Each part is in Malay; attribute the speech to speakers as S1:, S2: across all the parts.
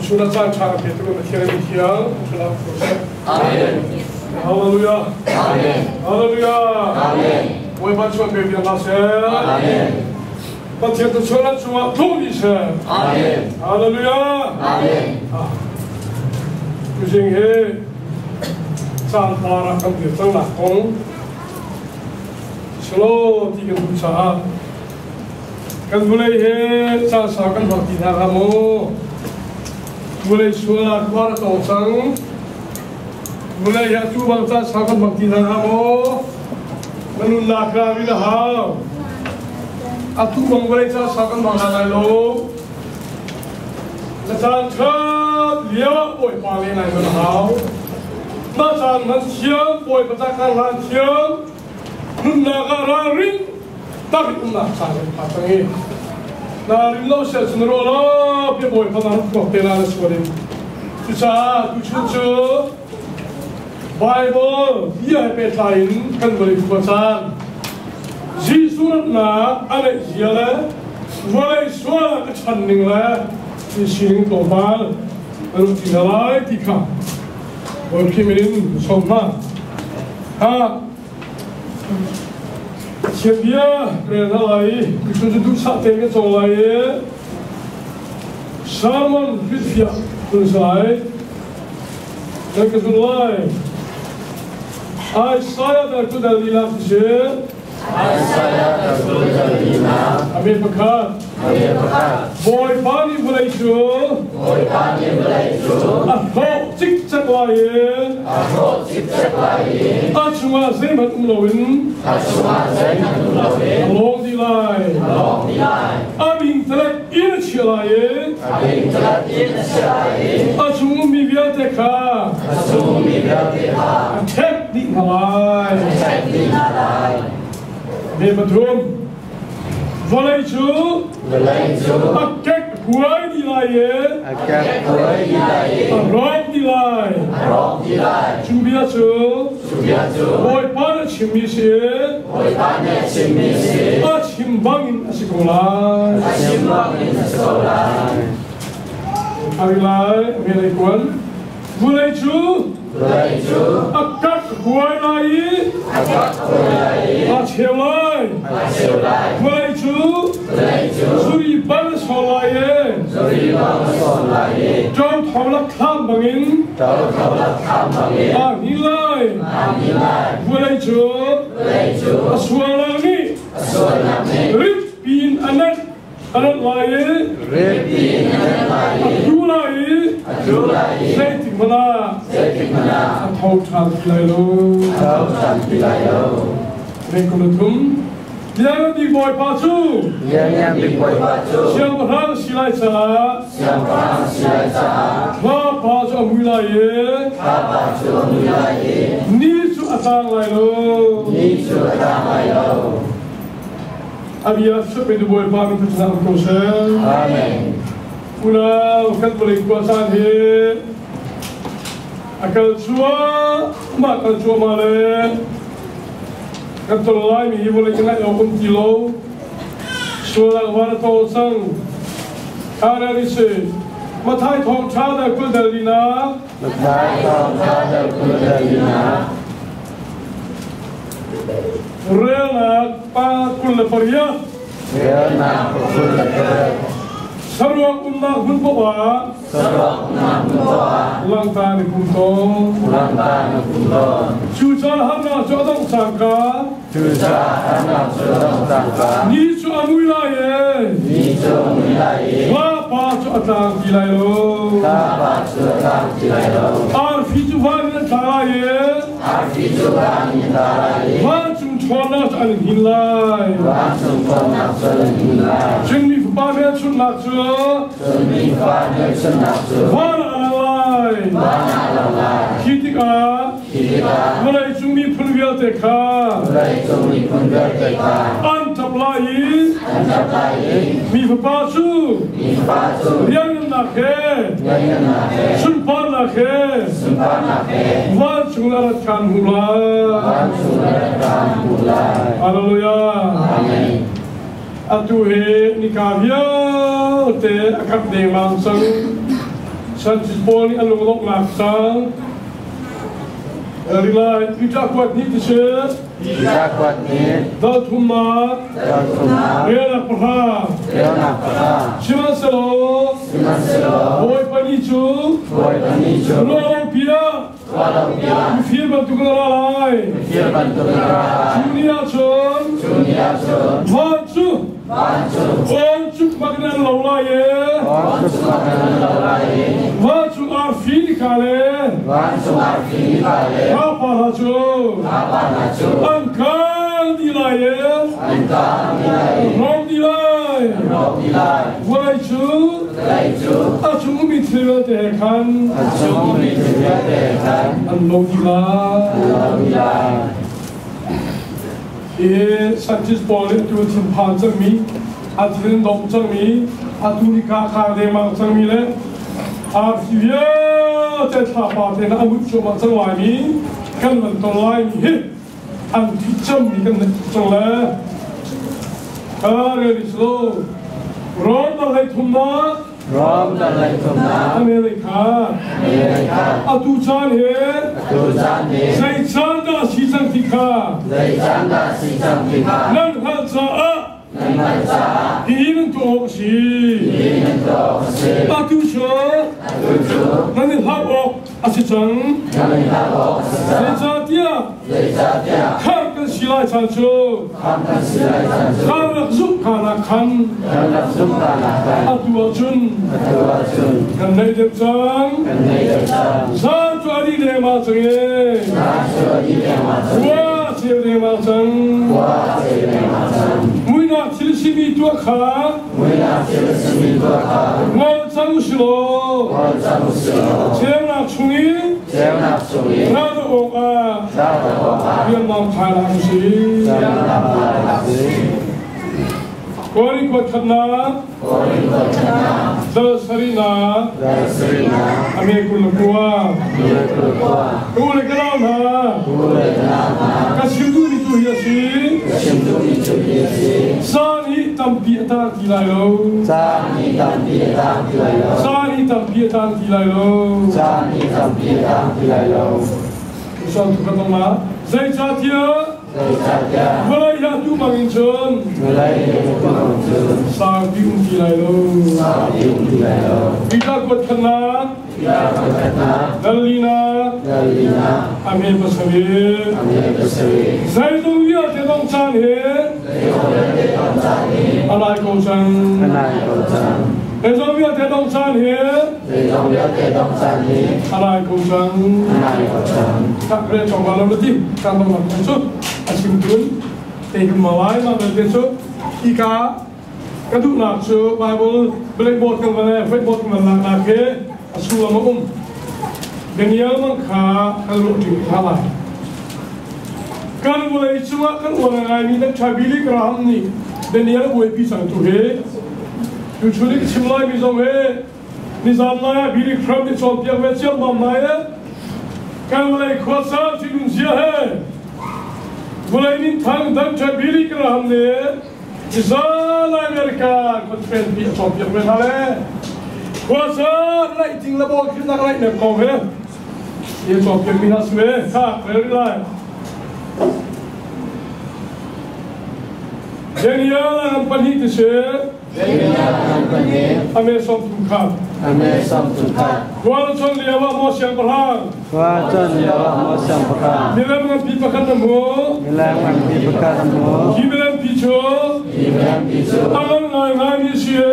S1: Sudah cara Petrus berkira kian, sudah proses. Amin. Haleluya. Amin. Haleluya. Amin. Oi baca Biblia nasel. Amin. Baca tu surat cuma tuh disel. Amin. Haleluya. Amin. Kucing he, santar akan kita lakon. Slow tiga usaha. Kan mulai he, sasakan bagi kamu. Mulai suara keluar tongsang, mulai ya tu bangsa sahabat bangkit kamu, menunda kami dah. Atu bang mulai sahabat bangsa lalu, macam cer dia boy paling lain dah. Macam manusia boy bercakap manusia, menunda kararing, tapi menunda sahabat pasang. Nah, rimlau saya cenderung dia boleh pernah kau telah sekolah. Susah, cucu, Bible dia petain kan boleh baca. Jisurat na ada ialah mulai suara kecanning lah, disini global, lalu tinggalai tika, berkirim semua. Dia kerana lagi, kita tu satu yang solai, Salman Fitria selesai, dan kesulai. Saya dah tu dah lihat je. Saya dah tu dah lihat. Ambil pekat. Boy pani boleh tu. Aku cik cak lain. Cuma saya nak melawin. Along di lain. Abing telah ini cilain. Cuma mivia teka. Teknik malai. Betul. Boleh tu. Akak kuai di lain. Rok di lain. Cubia tu. Boy pada cimisi. Cimbangin sekolah. Arilai, Amerikuan. Boleh tu. Akak kuai lain. Achelai. Boleh tu. Suri pada solai. Jom tolak kam bangin. Nilai. Boleh tu. Suara ni. Rip bin anak lain. Adulai. Setik mana? Tahu cantik lalu. Rekulutum. Yang di boy pacu. Siang berhal silai cah. Kelapa tu mulai. Ni tu atang lalu. Abia seperti boy pami tersenang proses. Amin. Ulah kan boleh kuasa he. Akal cua, makan cua male. Kan terlai mi boleh kena yang kilo. Suara warna tosang. Ada ni se. Matai thong chada kuldalina. Rela pa kulleparia. Sarwa ummah hunbawa. Langtan kunto. Cuca hana jodong sangka. Ni cu amuilaye. Lapa cu atang kilayo. Arfi cu vani taraye. Langsung chona alin hilai. Jengmi fubame chun naksu. Wana alalai. Kitika. Mulai jengmi punviya teka. Antaplai. มีพระบาจูเรียนนักเฮสุนปานักเฮวันชุลรัตกันหุลาฮาเลลูยาอาตุเฮนิกาเบียเตอคับเดมังสังฉันจิตโพนี่อารมณ์ลงหลักสังรีไลพิจารณานี้ที่เชื่อดาวทุ่มมาเรียนพระชิมันสโลโอยปนิจูโลเปียมีฟิลบันตุกนาลายจูเนียชนวันจูมักนันลาวลายวันจูอาร์ฟิลิกาเลข้าพาจูอันกันดีลายรอบดีลายวันจูอาจูมิเทวเตคันอันโลดีลายสัจจิสปอร์ตตัวทิ้งผ่านจังมีอาทิตย์ดงจังมีอาตุนิกาคาเดมังจังมีเลยอาฟิเยจะท่าปาเทนอาวุธโจมันจังหวะมีกันมันตัวลายมีอันที่จำมีกันจังเลยเรียนสโลร้อนอะไรทุ่มนะอเมริกาอาตุจานเฮใส่จานดาสีจังติกานั่นฮัจาฮีนันตัวออกสีอาตุชนั่นฮับออกอาศิจังใส่จานเดียข้ากันสีลายชันโชข้ารักซุกข้ารักขันอาตัวจุนกันในเด็กจังซาตัวดีเดมาจังเย่ว่าเสียเดมาจังมุยนาทิลสิมีตัวขาว่าจังอุสโลเจ้าหน้าชุนีราดอกอาเรียนมองขาลังสีกอริกวัฒนาเดสรีนาอเมริกุลกัวกูเลกลาวนากัชิมดูมิตุฮิยาซีซานีตัมปีตาทีไลโลซานีตัมปีตาทีไลโลชอนทุกคนมาใจจัดเยอะเวลาอยากดูมังชนสาบิอุทีไลโลวิกากุตขนาดัลลีนาอเมริกาสวีใจตรงนี้จะต้องจานเหอะไรก็จังเรื่องนี้จะต้องจานเหอะไรก็จังถ้าเรื่องของเราที่การต้องมาสุดอาชีพทุนเอกมาไว้มาเป็นสุดอีกากระดูกหนักสุดไบเบิลเบลบอร์ดกันมาเลยเฟซบุ๊กมันหนักเก๋สู้มาเดี๋ยวนี้มันขาการลุกถึงเท่าไหร่การวันไหนชั่วการวันไหนมีนักชายบิลิกราฮัมนี่เดี๋ยวนี้เราไปพิสังตุเฮอยู่ช่วงนี้ชิมไล่พิสังเฮนิสันไล่บิลิกราฮัมที่ชอบเยี่ยมเชี่ยวบำไล่การวันไหนขวาซ้ายที่นุ่งเสียเฮวันไหนนี่ทางนักชายบิลิกราฮัมเนี่ยนิสันไล่อเมริกาคนเป็นที่ชอบเยี่ยมเท่าไหร่kuasa rai ting la bo kin na rai ne ko he ye so ke mi has me ha very lai genia an pani te se ame som tu kha kuala chon le wa mo siang prang milam ngan pi pakan mo kibelam pi cho alan ngai ni sie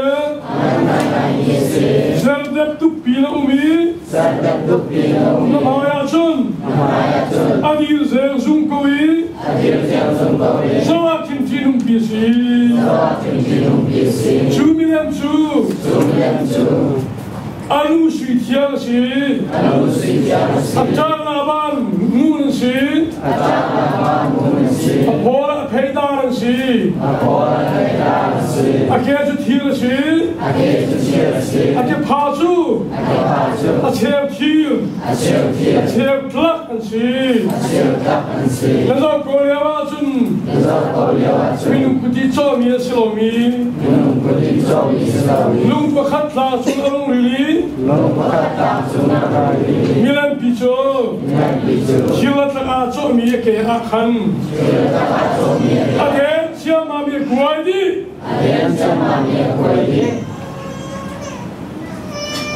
S1: Serdap tu pila umi, namaya chun, adir zer zungkoi, sawa tintinum pisi, 2 million chu, anu sui tiang si achang aban mun si apora peidar si ake ju thil si ake phasu acheu thil acheu plak si lazo korewa chun minum kuti cho mi silomi lung pakhat la chun alung ri Milan picho, Shilat la cho mi ke akhan. Again, siapa mi kuaidi?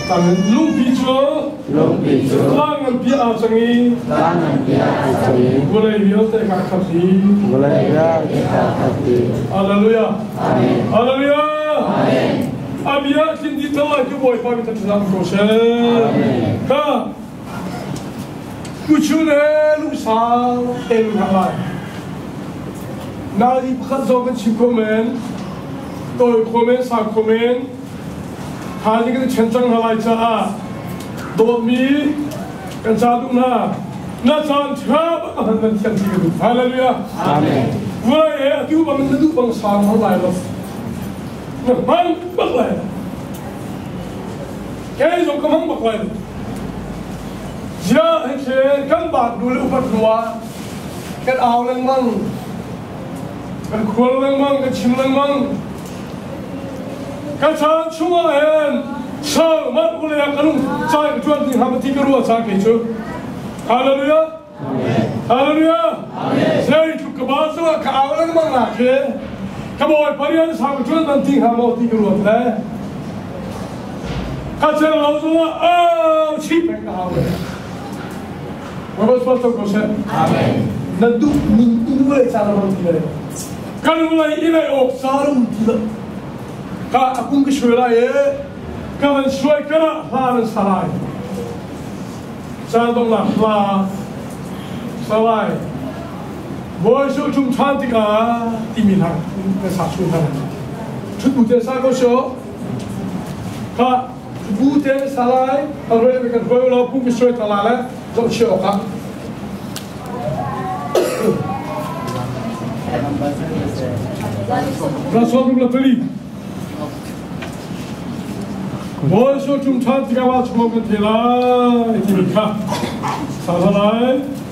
S1: Tangan lung picho, tangan pi asangi, boleh biar tak kakhati. Haleluya, haleluya. Abia kindi tawa ke boy pa kita dalam proses. Ka kuchune lusa elu halai. Nadi khazog chikomen, toy komen sa komen. Hali kita cencang halai cha. Domi kan satu na. Na chan chab ahan chan tiga. Haleluya. Amen. Wah, tu bang tu bang sang halai lo. Mang baklai, kaya jom kamang baklai. Jia hekse kan bak dulu upat dua, kan awlang mang, kan kualang mang, kan cimlang mang, kan chan cuma hen, sang mat boleh akan cai kejuan di hamba tiga ruas cai keju. Haleluya, haleluya. Saya itu kebahasan kan awlang mang nak ke. Kamu parian sama jual nanti kamu tiga ruang lah. Kacar lalu chip yang kau. Bapak sepatu kosong. Amen. Nanti ini mulai cara nanti le. Kalau mulai ini ok sarum tidak. Kau aku kesuara ye. Kau mensuai kena halan salai. Saya dong lah salai. Boy so cuma cantik diminang, satu orang. Cukup saja so. Kak, cukup salai. Kalau mereka boy lo pun bisa talala, jauh siapa? Rasul belum beli. Boy so cuma cantik awak cuma mentela, itu mereka salai.